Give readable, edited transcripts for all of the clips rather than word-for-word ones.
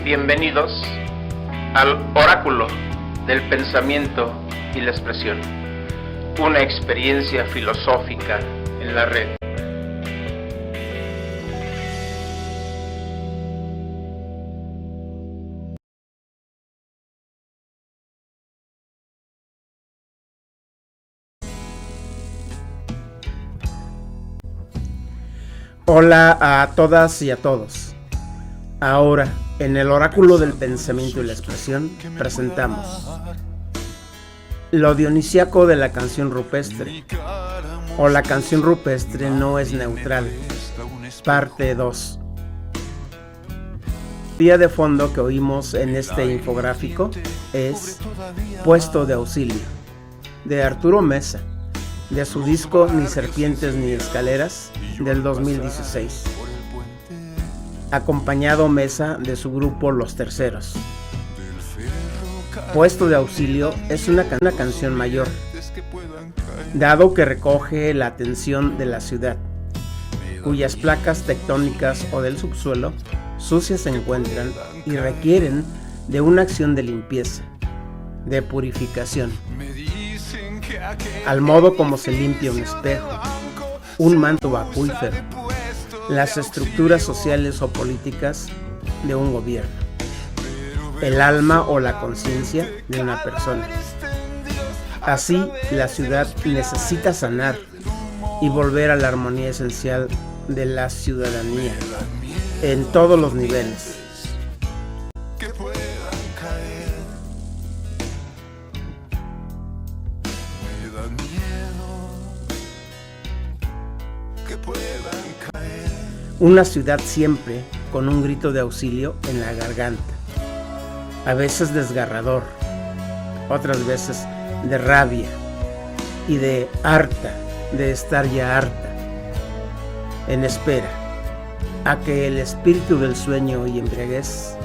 Bienvenidos al Oráculo del Pensamiento y la Expresión, una experiencia filosófica en la red. Hola a todas y a todos. Ahora, en el Oráculo del Pensamiento y la Expresión, presentamos lo dionisíaco de la canción rupestre, o la canción rupestre no es neutral, parte 2. El día de fondo que oímos en este infográfico es Puesto de Auxilio, de Arturo Meza, de su disco Ni Serpientes ni Escaleras, del 2016. Acompañado Meza de su grupo Los Terceros. Puesto de Auxilio es una canción mayor, dado que recoge la atención de la ciudad, cuyas placas tectónicas o del subsuelo sucias se encuentran y requieren de una acción de limpieza, de purificación, al modo como se limpia un espejo, un manto acuífero, las estructuras sociales o políticas de un gobierno, el alma o la conciencia de una persona. Así, la ciudad necesita sanar y volver a la armonía esencial de la ciudadanía en todos los niveles. Una ciudad siempre con un grito de auxilio en la garganta, a veces desgarrador, otras veces de rabia y de harta, de estar ya harta, en espera a que el espíritu del sueño y embriaguez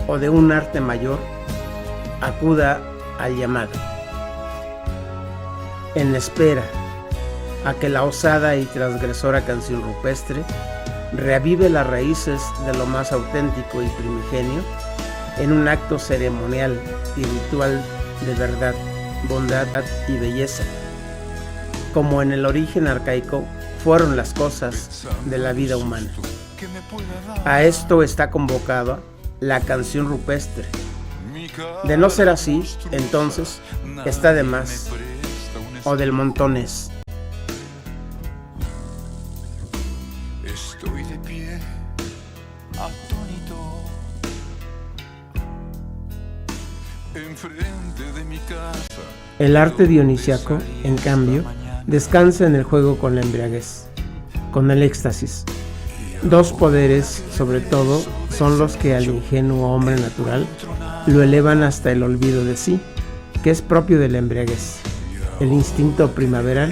o de un arte mayor acuda al llamado, en espera a que la osada y transgresora canción rupestre reavive las raíces de lo más auténtico y primigenio en un acto ceremonial y ritual de verdad, bondad y belleza, como en el origen arcaico fueron las cosas de la vida humana. A esto está convocada la canción rupestre. De no ser así, entonces está de más, o del montón es. Estoy de pie, atónito, enfrente de mi casa. El arte dionisíaco, en cambio, descansa en el juego con la embriaguez, con el éxtasis. Dos poderes, sobre todo, son los que al ingenuo hombre natural lo elevan hasta el olvido de sí, que es propio de la embriaguez, el instinto primaveral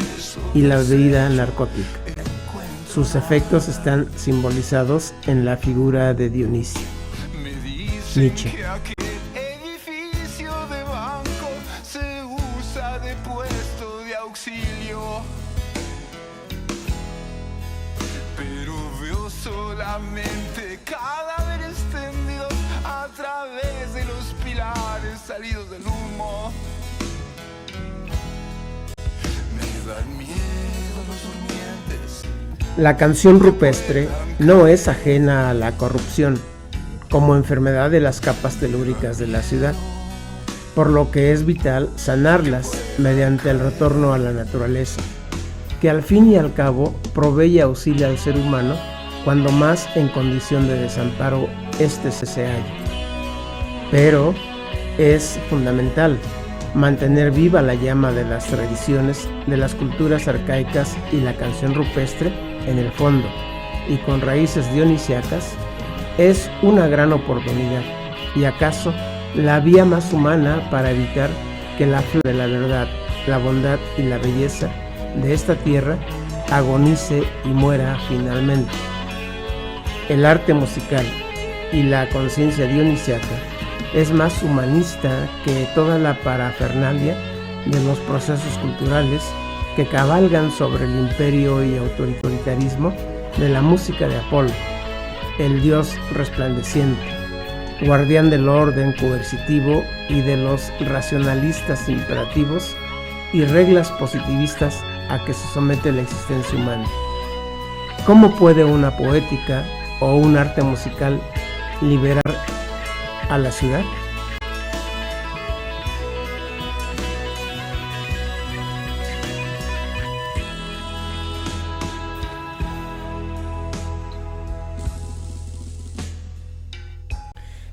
y la bebida narcótica. Sus efectos están simbolizados en la figura de Dionisio. Nietzsche. Edificio de banco se usa de puesto de auxilio, pero veo solamente cadáveres tendidos a través de los pilares salidos del humo. Me dan miedo los durmientes. La canción rupestre no es ajena a la corrupción, como enfermedad de las capas telúricas de la ciudad, por lo que es vital sanarlas mediante el retorno a la naturaleza, que al fin y al cabo provee y auxilia al ser humano cuando más en condición de desamparo éste se halla. Pero es fundamental mantener viva la llama de las tradiciones, de las culturas arcaicas y la canción rupestre en el fondo, y con raíces dionisíacas, es una gran oportunidad, y acaso la vía más humana para evitar que la flor de la verdad, la bondad y la belleza de esta tierra agonice y muera finalmente. El arte musical y la conciencia dionisíaca es más humanista que toda la parafernalia de los procesos culturales que cabalgan sobre el imperio y autoritarismo de la música de Apolo, el dios resplandeciente, guardián del orden coercitivo y de los racionalistas imperativos y reglas positivistas a que se somete la existencia humana. ¿Cómo puede una poética o un arte musical liberar a la ciudad?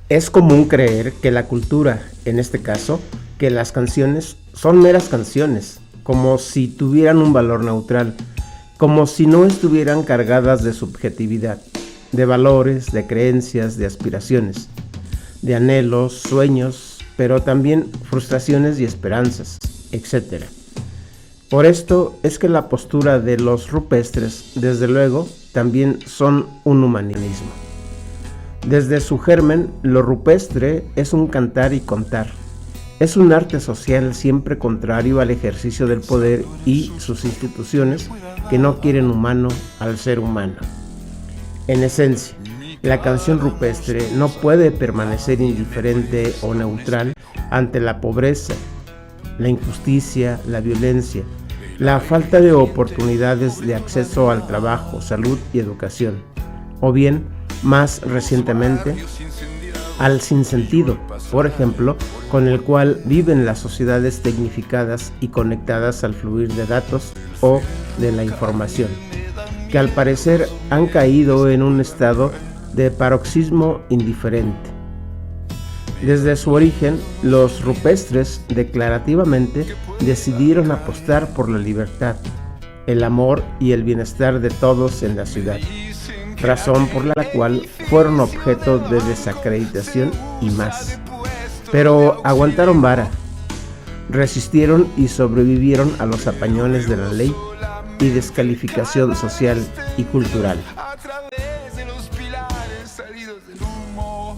Es común creer que la cultura, en este caso, que las canciones son meras canciones, como si tuvieran un valor neutral, como si no estuvieran cargadas de subjetividad, de valores, de creencias, de aspiraciones, de anhelos, sueños, pero también frustraciones y esperanzas, etc. Por esto es que la postura de los rupestres, desde luego, también son un humanismo. Desde su germen, lo rupestre es un cantar y contar. Es un arte social siempre contrario al ejercicio del poder y sus instituciones que no quieren humano al ser humano. En esencia, la canción rupestre no puede permanecer indiferente o neutral ante la pobreza, la injusticia, la violencia, la falta de oportunidades de acceso al trabajo, salud y educación, o bien, más recientemente, al sinsentido, por ejemplo, con el cual viven las sociedades tecnificadas y conectadas al fluir de datos o de la información, que al parecer han caído en un estado de paroxismo indiferente. Desde su origen, los rupestres declarativamente decidieron apostar por la libertad, el amor y el bienestar de todos en la ciudad, razón por la cual fueron objeto de desacreditación y más. Pero aguantaron vara, resistieron y sobrevivieron a los apañones de la ley y descalificación social y cultural. A través de los pilares salidos del humo.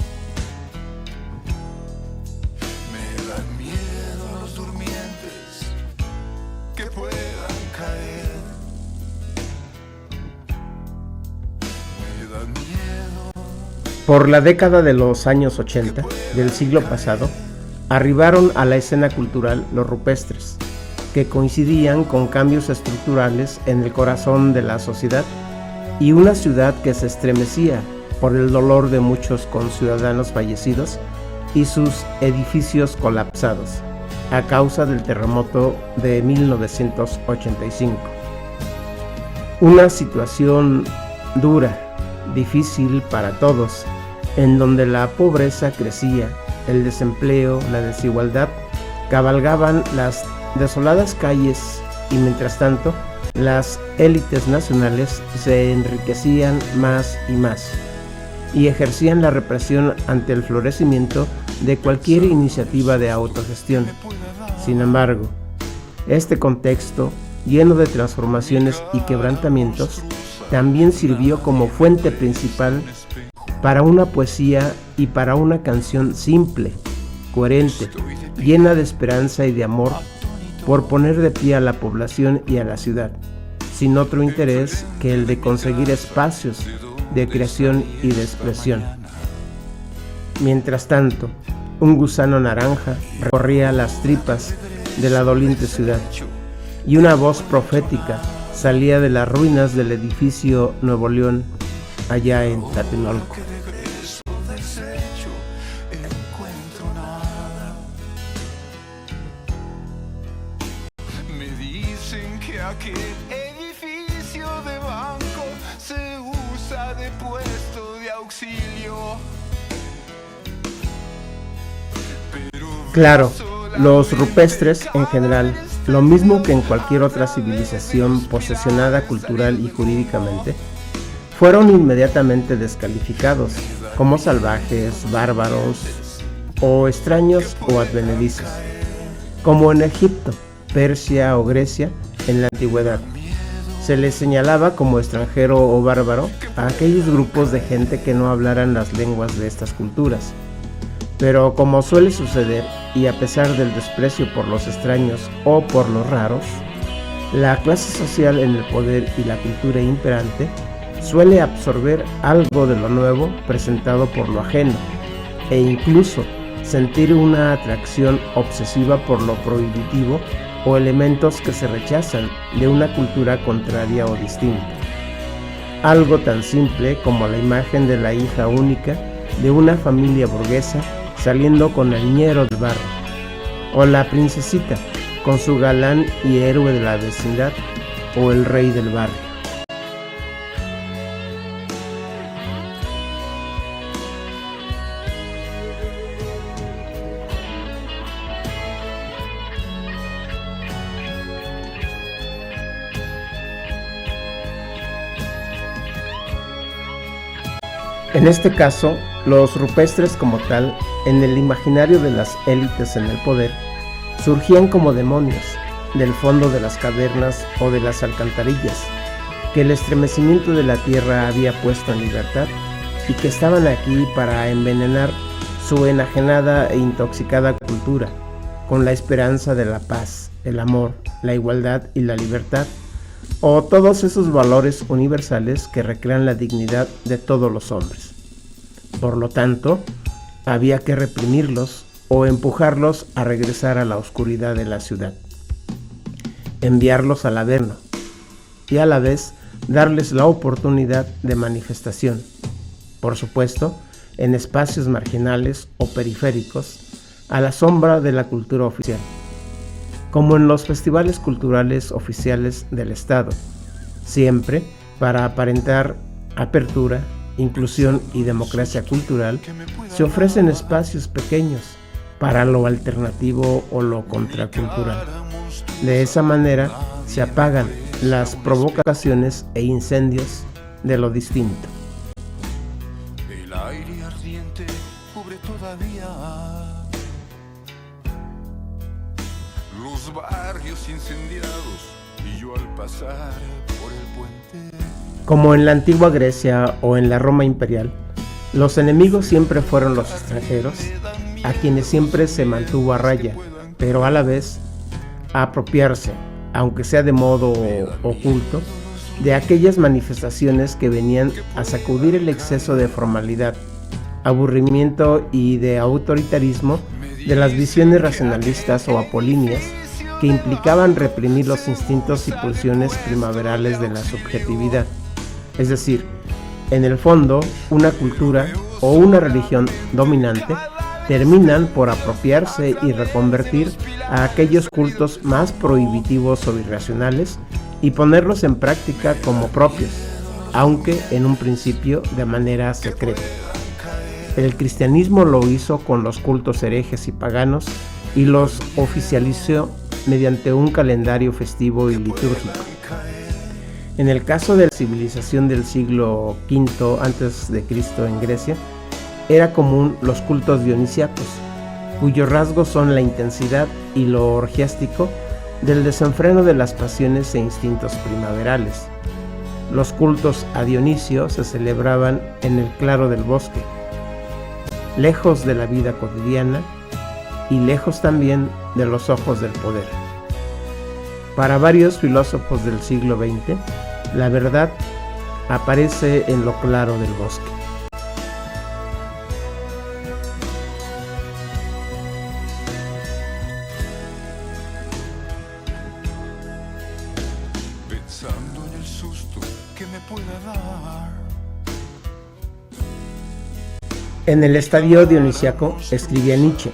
Me dan miedo los durmientes que puedan caer. Me dan miedo. Por la década de los años 80 del siglo pasado, arribaron a la escena cultural los rupestres, que coincidían con cambios estructurales en el corazón de la sociedad y una ciudad que se estremecía por el dolor de muchos conciudadanos fallecidos y sus edificios colapsados a causa del terremoto de 1985. Una situación dura, difícil para todos, en donde la pobreza crecía, el desempleo, la desigualdad cabalgaban las desoladas calles y mientras tanto las élites nacionales se enriquecían más y más y ejercían la represión ante el florecimiento de cualquier iniciativa de autogestión. Sin embargo, este contexto, lleno de transformaciones y quebrantamientos, también sirvió como fuente principal para una poesía y para una canción simple, coherente, llena de esperanza y de amor por poner de pie a la población y a la ciudad, sin otro interés que el de conseguir espacios de creación y de expresión. Mientras tanto, un gusano naranja recorría las tripas de la doliente ciudad y una voz profética salía de las ruinas del edificio Nuevo León, allá en Tlatelolco. Me dicen que aquel edificio de banco se usa de puesto de auxilio. Claro, los rupestres en general, lo mismo que en cualquier otra civilización posesionada cultural y jurídicamente, fueron inmediatamente descalificados como salvajes, bárbaros o extraños o advenedizos, como en Egipto, Persia o Grecia en la antigüedad. Se les señalaba como extranjero o bárbaro a aquellos grupos de gente que no hablaran las lenguas de estas culturas. Pero como suele suceder, y a pesar del desprecio por los extraños o por los raros, la clase social en el poder y la cultura imperante suele absorber algo de lo nuevo presentado por lo ajeno, e incluso sentir una atracción obsesiva por lo prohibitivo o elementos que se rechazan de una cultura contraria o distinta. Algo tan simple como la imagen de la hija única de una familia burguesa saliendo con el ñero del barrio, o la princesita con su galán y héroe de la vecindad, o el rey del barrio. En este caso, los rupestres como tal, en el imaginario de las élites en el poder, surgían como demonios del fondo de las cavernas o de las alcantarillas, que el estremecimiento de la tierra había puesto en libertad y que estaban aquí para envenenar su enajenada e intoxicada cultura, con la esperanza de la paz, el amor, la igualdad y la libertad, o todos esos valores universales que recrean la dignidad de todos los hombres. Por lo tanto, había que reprimirlos o empujarlos a regresar a la oscuridad de la ciudad, enviarlos al averno y a la vez darles la oportunidad de manifestación, por supuesto, en espacios marginales o periféricos, a la sombra de la cultura oficial, como en los festivales culturales oficiales del Estado, siempre para aparentar apertura, inclusión y democracia cultural. Se ofrecen espacios pequeños para lo alternativo o lo contracultural. De esa manera se apagan las provocaciones e incendios de lo distinto. El aire ardiente cubre todavía los barrios incendiados y yo al pasar por el puente. Como en la antigua Grecia o en la Roma imperial, los enemigos siempre fueron los extranjeros, a quienes siempre se mantuvo a raya, pero a la vez a apropiarse, aunque sea de modo oculto, de aquellas manifestaciones que venían a sacudir el exceso de formalidad, aburrimiento y de autoritarismo de las visiones racionalistas o apolíneas que implicaban reprimir los instintos y pulsiones primaverales de la subjetividad. Es decir, en el fondo, una cultura o una religión dominante terminan por apropiarse y reconvertir a aquellos cultos más prohibitivos o irracionales y ponerlos en práctica como propios, aunque en un principio de manera secreta. El cristianismo lo hizo con los cultos herejes y paganos y los oficializó mediante un calendario festivo y litúrgico. En el caso de la civilización del siglo V a.C. en Grecia, era común los cultos dionisíacos, cuyos rasgos son la intensidad y lo orgiástico del desenfreno de las pasiones e instintos primaverales. Los cultos a Dionisio se celebraban en el claro del bosque, lejos de la vida cotidiana y lejos también de los ojos del poder. Para varios filósofos del siglo XX, la verdad aparece en lo claro del bosque. Pensando en el susto que me pueda dar. En el estadio dionisíaco escribía Nietzsche: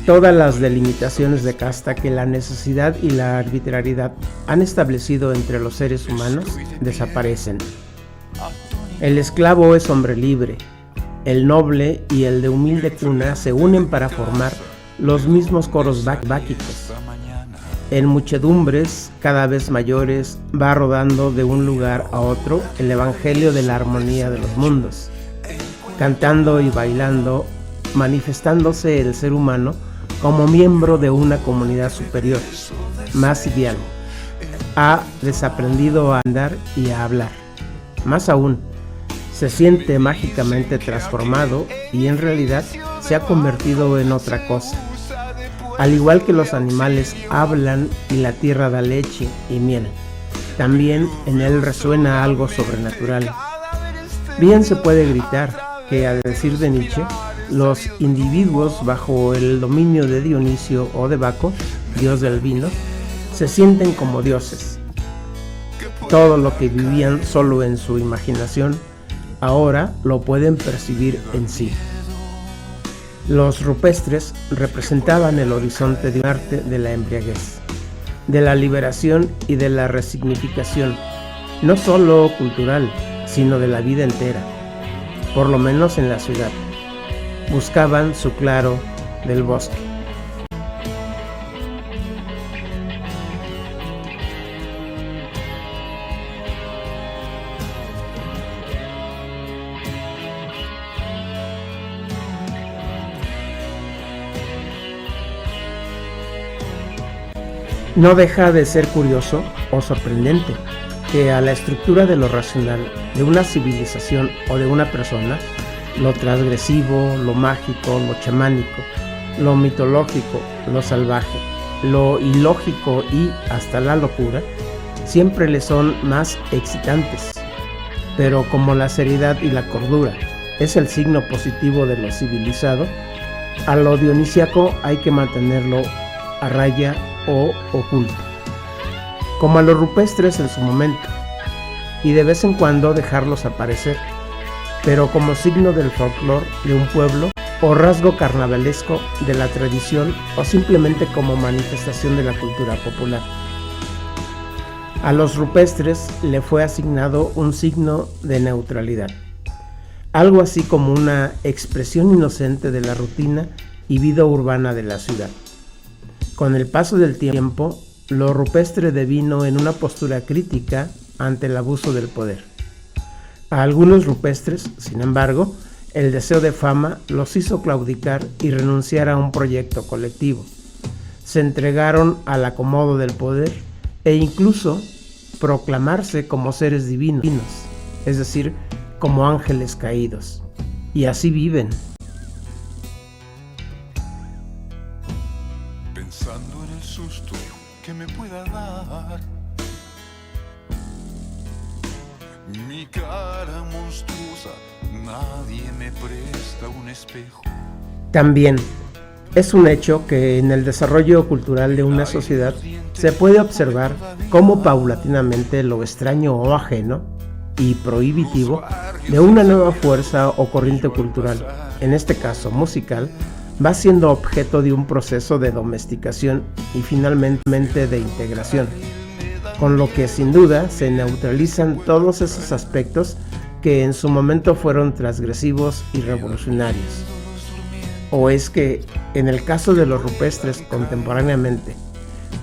todas las delimitaciones de casta que la necesidad y la arbitrariedad han establecido entre los seres humanos desaparecen. El esclavo es hombre libre, el noble y el de humilde cuna se unen para formar los mismos coros báquicos. En muchedumbres cada vez mayores va rodando de un lugar a otro el evangelio de la armonía de los mundos, cantando y bailando, manifestándose el ser humano como miembro de una comunidad superior, más ideal. Ha desaprendido a andar y a hablar. Más aún, se siente mágicamente transformado y en realidad se ha convertido en otra cosa. Al igual que los animales hablan y la tierra da leche y miel, también en él resuena algo sobrenatural. Bien se puede gritar que, a decir de Nietzsche, los individuos bajo el dominio de Dionisio o de Baco, dios del vino, se sienten como dioses. Todo lo que vivían solo en su imaginación, ahora lo pueden percibir en sí. Los rupestres representaban el horizonte de un arte de la embriaguez, de la liberación y de la resignificación, no solo cultural, sino de la vida entera, por lo menos en la ciudad. Buscaban su claro del bosque. No deja de ser curioso o sorprendente que a la estructura de lo racional de una civilización o de una persona, lo transgresivo, lo mágico, lo chamánico, lo mitológico, lo salvaje, lo ilógico y hasta la locura, siempre le son más excitantes. Pero como la seriedad y la cordura es el signo positivo de lo civilizado, a lo dionisíaco hay que mantenerlo a raya o oculto, como a los rupestres en su momento, y de vez en cuando dejarlos aparecer, pero como signo del folclore de un pueblo o rasgo carnavalesco de la tradición o simplemente como manifestación de la cultura popular. A los rupestres le fue asignado un signo de neutralidad, algo así como una expresión inocente de la rutina y vida urbana de la ciudad. Con el paso del tiempo, lo rupestre devino en una postura crítica ante el abuso del poder. A algunos rupestres, sin embargo, el deseo de fama los hizo claudicar y renunciar a un proyecto colectivo. Se entregaron al acomodo del poder e incluso proclamarse como seres divinos, es decir, como ángeles caídos. Y así viven. Pensando en el susto que me pueda dar, mi cara monstruosa, nadie me presta un espejo. También es un hecho que en el desarrollo cultural de una sociedad se puede observar cómo paulatinamente lo extraño o ajeno y prohibitivo de una nueva fuerza o corriente cultural, en este caso musical, va siendo objeto de un proceso de domesticación y finalmente de integración, con lo que sin duda se neutralizan todos esos aspectos que en su momento fueron transgresivos y revolucionarios. ¿O es que en el caso de los rupestres contemporáneamente,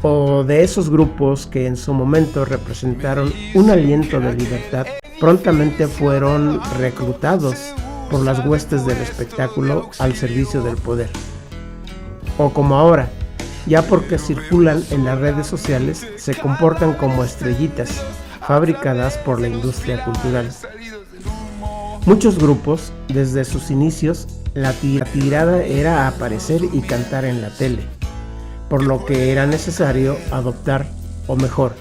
o de esos grupos que en su momento representaron un aliento de libertad, prontamente fueron reclutados por las huestes del espectáculo al servicio del poder? O como ahora, ya porque circulan en las redes sociales, se comportan como estrellitas fabricadas por la industria cultural. Muchos grupos, desde sus inicios, la tirada era aparecer y cantar en la tele, por lo que era necesario adoptar, o mejor,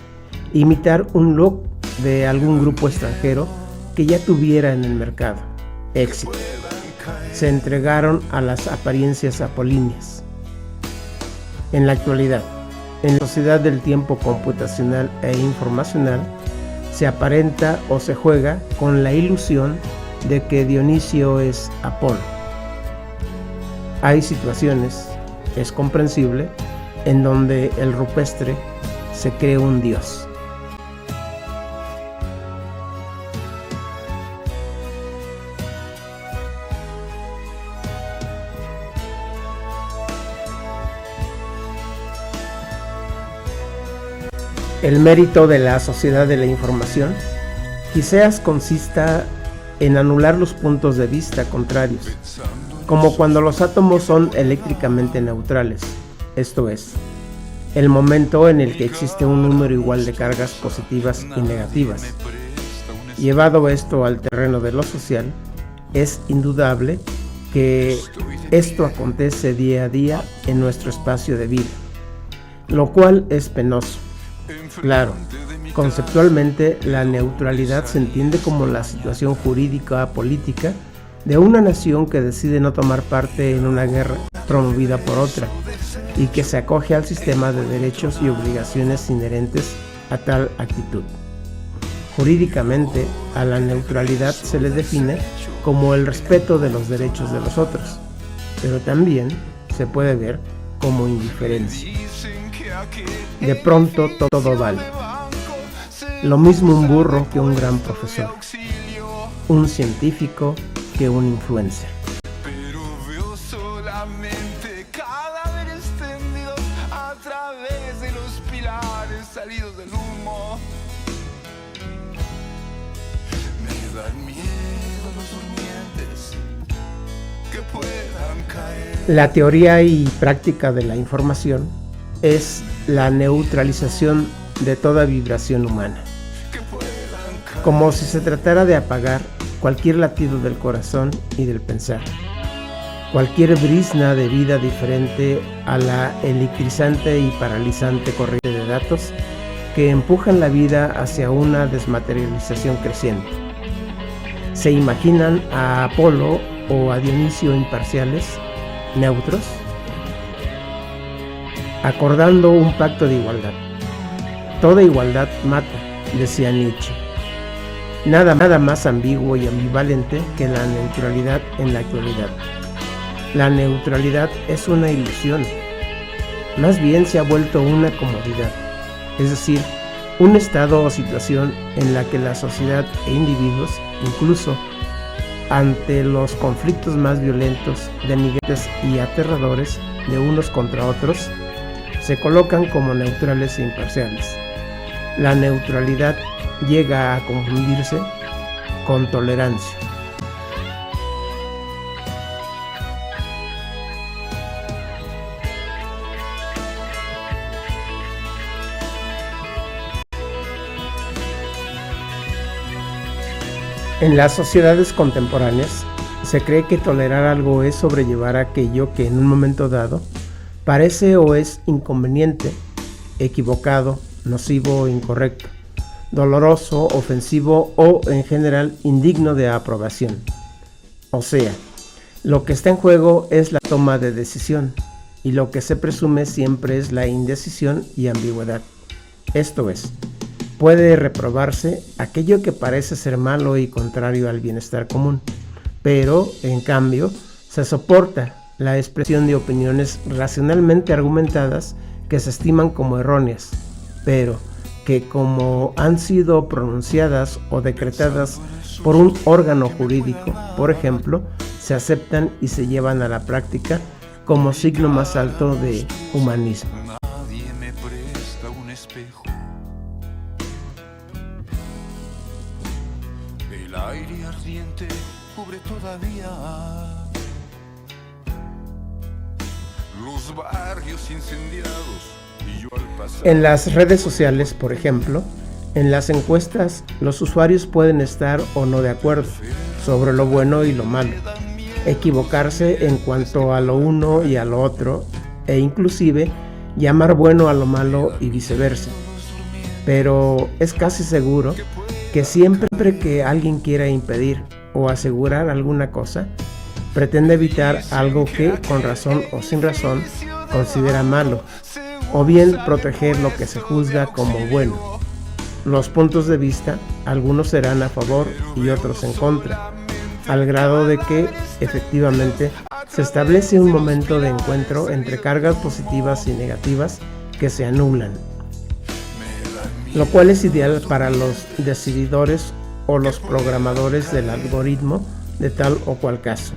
imitar un look de algún grupo extranjero que ya tuviera en el mercado éxito. Se entregaron a las apariencias apolíneas. En la actualidad, en la sociedad del tiempo computacional e informacional, se aparenta o se juega con la ilusión de que Dionisio es Apolo. Hay situaciones, es comprensible, en donde el rupestre se cree un dios. El mérito de la sociedad de la información quizás consista en anular los puntos de vista contrarios, como cuando los átomos son eléctricamente neutrales, esto es, el momento en el que existe un número igual de cargas positivas y negativas. Llevado esto al terreno de lo social, es indudable que esto acontece día a día en nuestro espacio de vida, lo cual es penoso. Claro, conceptualmente la neutralidad se entiende como la situación jurídica política de una nación que decide no tomar parte en una guerra promovida por otra y que se acoge al sistema de derechos y obligaciones inherentes a tal actitud. Jurídicamente, a la neutralidad se le define como el respeto de los derechos de los otros, pero también se puede ver como indiferencia. De pronto todo vale. Lo mismo un burro que un gran profesor, un científico que un influencer. Pero veo solamente cadáveres tendidos a través de los pilares salidos del humo. Me dan miedo los durmientes que puedan caer. La teoría y práctica de la información es la neutralización de toda vibración humana, como si se tratara de apagar cualquier latido del corazón y del pensar, cualquier brizna de vida diferente a la electrizante y paralizante corriente de datos que empujan la vida hacia una desmaterialización creciente. ¿Se imaginan a Apolo o a Dionisio imparciales, neutros, acordando un pacto de igualdad? Toda igualdad mata, decía Nietzsche. Nada más ambiguo y ambivalente que la neutralidad en la actualidad. La neutralidad es una ilusión, más bien se ha vuelto una comodidad, es decir, un estado o situación en la que la sociedad e individuos, incluso ante los conflictos más violentos, denigrantes y aterradores de unos contra otros, se colocan como neutrales e imparciales. La neutralidad llega a confundirse con tolerancia. En las sociedades contemporáneas se cree que tolerar algo es sobrellevar aquello que en un momento dado parece o es inconveniente, equivocado, nocivo o incorrecto, doloroso, ofensivo o en general indigno de aprobación. O sea, lo que está en juego es la toma de decisión y lo que se presume siempre es la indecisión y ambigüedad. Esto es, puede reprobarse aquello que parece ser malo y contrario al bienestar común, pero en cambio se soporta la expresión de opiniones racionalmente argumentadas que se estiman como erróneas, pero que como han sido pronunciadas o decretadas por un órgano jurídico, por ejemplo, se aceptan y se llevan a la práctica como signo más alto de humanismo. Nadie me presta un espejo. El aire ardiente cubre todavía los barrios incendiados. En las redes sociales, por ejemplo, en las encuestas, los usuarios pueden estar o no de acuerdo sobre lo bueno y lo malo, equivocarse en cuanto a lo uno y a lo otro, e inclusive llamar bueno a lo malo y viceversa. Pero es casi seguro que siempre que alguien quiera impedir o asegurar alguna cosa, pretende evitar algo que, con razón o sin razón, considera malo, o bien proteger lo que se juzga como bueno. Los puntos de vista, algunos serán a favor y otros en contra, al grado de que, efectivamente, se establece un momento de encuentro entre cargas positivas y negativas que se anulan, lo cual es ideal para los decididores o los programadores del algoritmo de tal o cual caso.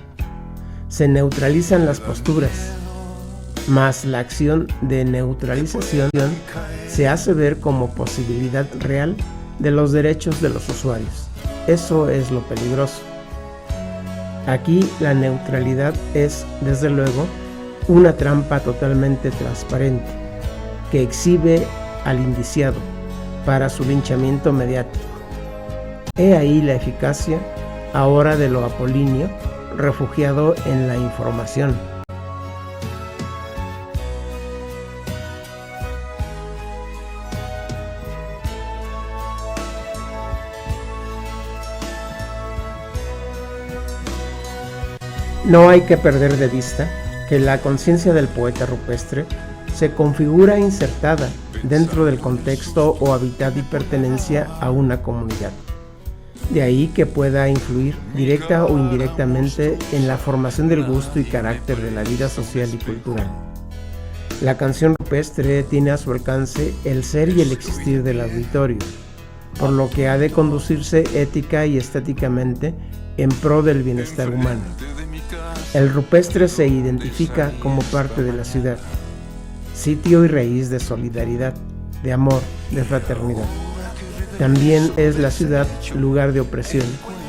Se neutralizan las posturas, mas la acción de neutralización se hace ver como posibilidad real de los derechos de los usuarios. Eso es lo peligroso. Aquí la neutralidad es, desde luego, una trampa totalmente transparente que exhibe al indiciado para su linchamiento mediático. He ahí la eficacia ahora de lo apolíneo, refugiado en la información. No hay que perder de vista que la conciencia del poeta rupestre se configura insertada dentro del contexto o hábitat y pertenencia a una comunidad. De ahí que pueda influir directa o indirectamente en la formación del gusto y carácter de la vida social y cultural. La canción rupestre tiene a su alcance el ser y el existir del auditorio, por lo que ha de conducirse ética y estéticamente en pro del bienestar humano. El rupestre se identifica como parte de la ciudad, sitio y raíz de solidaridad, de amor, de fraternidad. También es la ciudad lugar de opresión,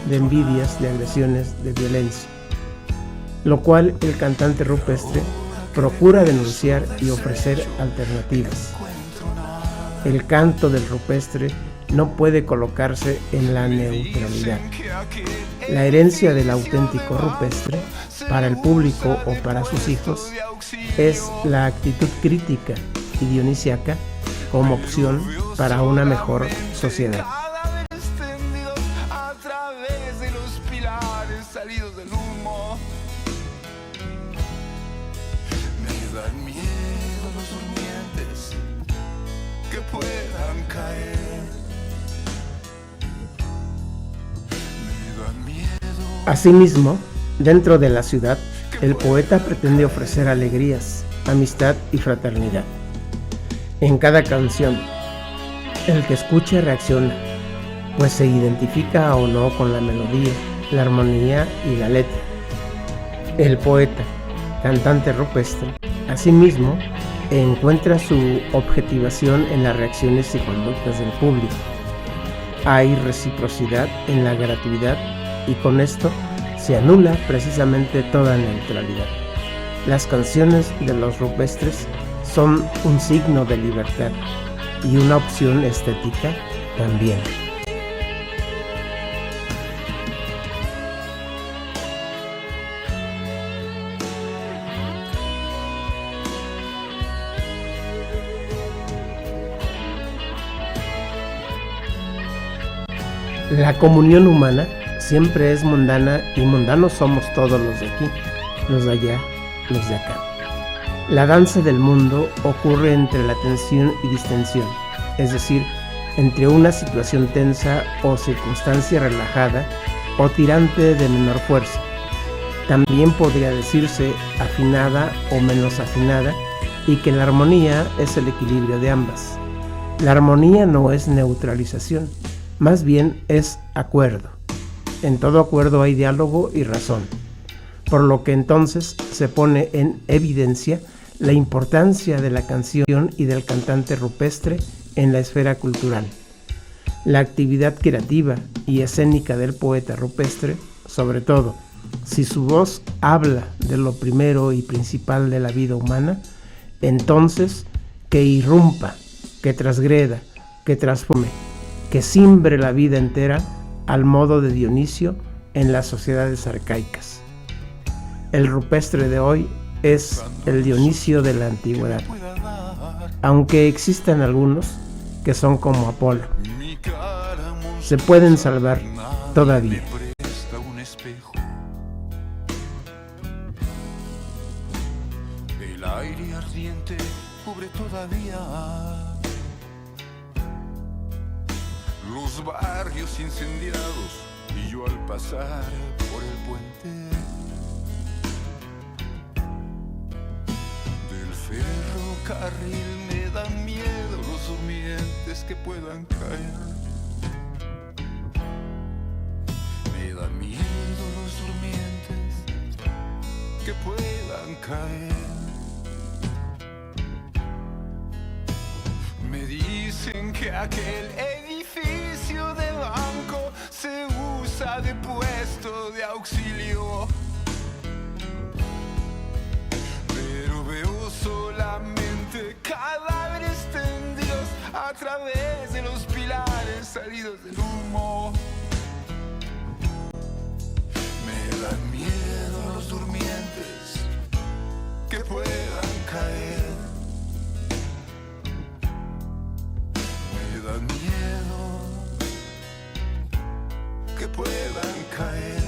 de envidias, de agresiones, de violencia, lo cual el cantante rupestre procura denunciar y ofrecer alternativas. El canto del rupestre no puede colocarse en la neutralidad. La herencia del auténtico rupestre, para el público o para sus hijos, es la actitud crítica y dionisiaca como opción para una mejor sociedad. A través de los pilares salidos del humo. Me dan miedo los durmientes que puedan caer. Me dan miedo. Asimismo, dentro de la ciudad, el poeta pretende ofrecer alegrías, amistad y fraternidad. En cada canción, el que escuche reacciona, pues se identifica o no con la melodía, la armonía y la letra. El poeta, cantante rupestre, asimismo, encuentra su objetivación en las reacciones y conductas del público. Hay reciprocidad en la gratuidad y con esto se anula precisamente toda neutralidad. Las canciones de los rupestres son un signo de libertad y una opción estética también. La comunión humana siempre es mundana y mundanos somos todos los de aquí, los de allá, los de acá. La danza del mundo ocurre entre la tensión y distensión, es decir, entre una situación tensa o circunstancia relajada o tirante de menor fuerza. También podría decirse afinada o menos afinada, y que la armonía es el equilibrio de ambas. La armonía no es neutralización, más bien es acuerdo. En todo acuerdo hay diálogo y razón, por lo que entonces se pone en evidencia la importancia de la canción y del cantante rupestre en la esfera cultural. La actividad creativa y escénica del poeta rupestre, sobre todo si su voz habla de lo primero y principal de la vida humana, entonces que irrumpa, que transgreda, que transforme, que simbre la vida entera al modo de Dionisio en las sociedades arcaicas. El rupestre de hoy es el Dionisio de la antigüedad, aunque existan algunos que son como Apolo. Se pueden salvar todavía. El aire ardiente cubre todavía los barrios incendiados, y yo al pasar por el puente del ferrocarril me dan miedo los durmientes que puedan caer. Me dan miedo los durmientes que puedan caer. Me dicen que aquel edificio de banco se usa de puesto de auxilio, pero veo solamente cadáveres tendidos a través de los pilares salidos del humo. Me dan miedo los durmientes que puedan caer. Me dan miedo que puedan caer.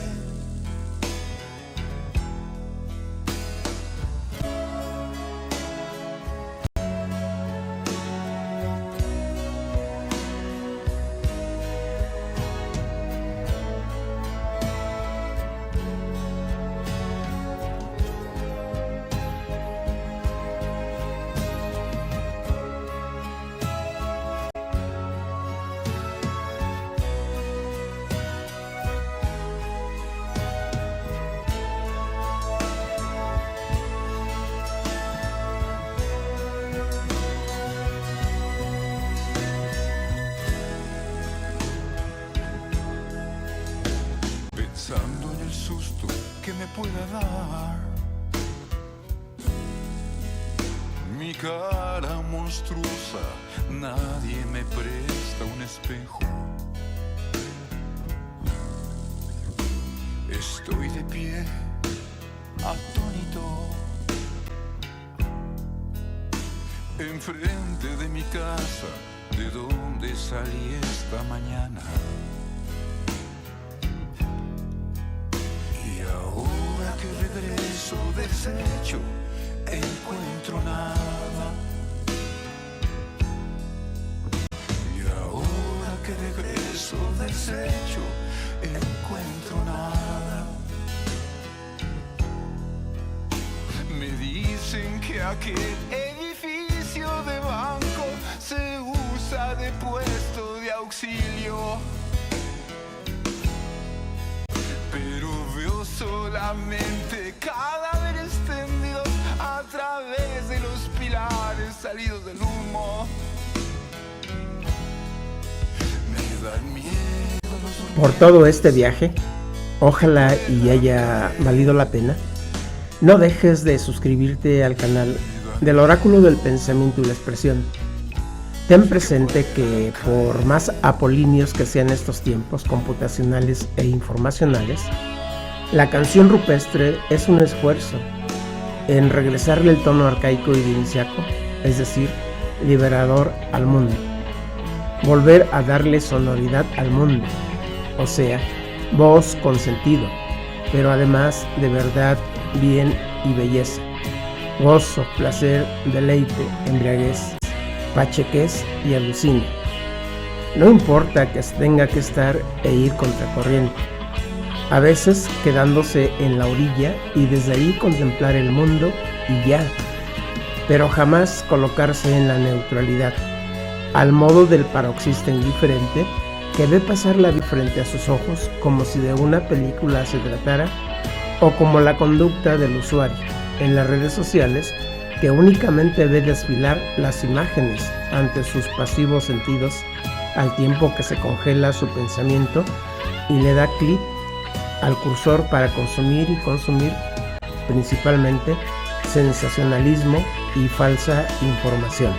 cara monstruosa, nadie me presta un espejo. Estoy de pie, atónito, enfrente de mi casa, de donde salí esta mañana. Y ahora que regreso deshecho, encuentro nada. Y ahora que regreso deshecho, encuentro nada. Me dicen que aquel edificio de banco se usa de puesto de auxilio, pero veo solamente cadáveres tendidos a través de los pilares salidos del humo. Me dan miedo los Por todo este viaje, ojalá y haya valido la pena, no dejes de suscribirte al canal del Oráculo del Pensamiento y la Expresión. Ten presente que por más apolíneos que sean estos tiempos computacionales e informacionales, la canción rupestre es un esfuerzo en regresarle el tono arcaico y dionisiaco, es decir, liberador al mundo. Volver a darle sonoridad al mundo, o sea, voz con sentido, pero además de verdad, bien y belleza, gozo, placer, deleite, embriaguez, pachequez y alucina. No importa que tenga que estar e ir contracorriente, a veces quedándose en la orilla y desde ahí contemplar el mundo y ya, pero jamás colocarse en la neutralidad, al modo del paroxista indiferente que ve pasar la vida frente a sus ojos como si de una película se tratara, o como la conducta del usuario en las redes sociales que únicamente ve desfilar las imágenes ante sus pasivos sentidos al tiempo que se congela su pensamiento y le da clic al cursor para consumir y consumir principalmente sensacionalismo y falsa información.